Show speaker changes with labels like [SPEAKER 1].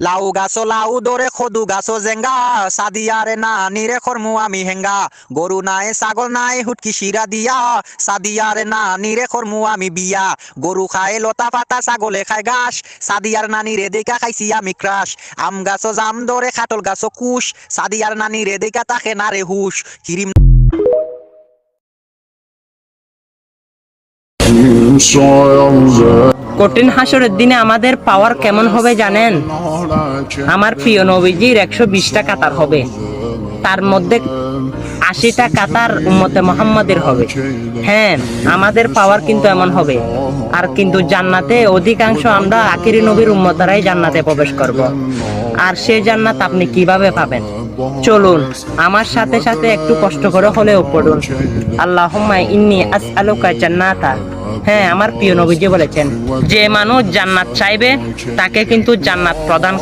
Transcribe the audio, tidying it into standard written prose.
[SPEAKER 1] লাউ গাছ লাউ দরে খদু গাছ জেঙ্গা সাদিয়ারে না নিরে খরমু আমি হেঙ্গা গরু নাই ছাগল নাই হুটকি শিরা দিয়া সাদিয়ারে না নিরে খরমু আমি বিয়া গরু খায় লতা পাতা ছাগলে খায় ঘাস সাদিয়ার নানি রে দেখা খাইছি আমি ক্রাশ আম গাছ জাম দরে খাটল গাছ কুশ সাদিয়ার নানি রে দেখা তাকে না রে হুশ কিরিম
[SPEAKER 2] কঠিন হাসরের দিনে আমাদের পাওয়ার কেমন হবে জানেন? আমার প্রিয় নবীজির 120টা কাতার হবে, তার মধ্যে 80টা কাতার উম্মতে মুহাম্মাদের হবে। হ্যাঁ, আমাদের পাওয়ার কিন্তু এমন হবে। আর কিন্তু জান্নাতে অধিকাংশ আমরা আখিরি নবীর উম্মতরাই জান্নাতে প্রবেশ করব। আর সেই জান্নাত আপনি কিভাবে পাবেন? চলুন আমার সাথে সাথে একটু কষ্ট করে হলেও পড়ুন, আল্লাহুম্মা ইন্নী আসআলুকা জান্নাতা। হ্যাঁ, আমার প্রিয় নবীজি বলেছেন, যে মানুষ জান্নাত চাইবে তাকে কিন্তু জান্নাত প্রদান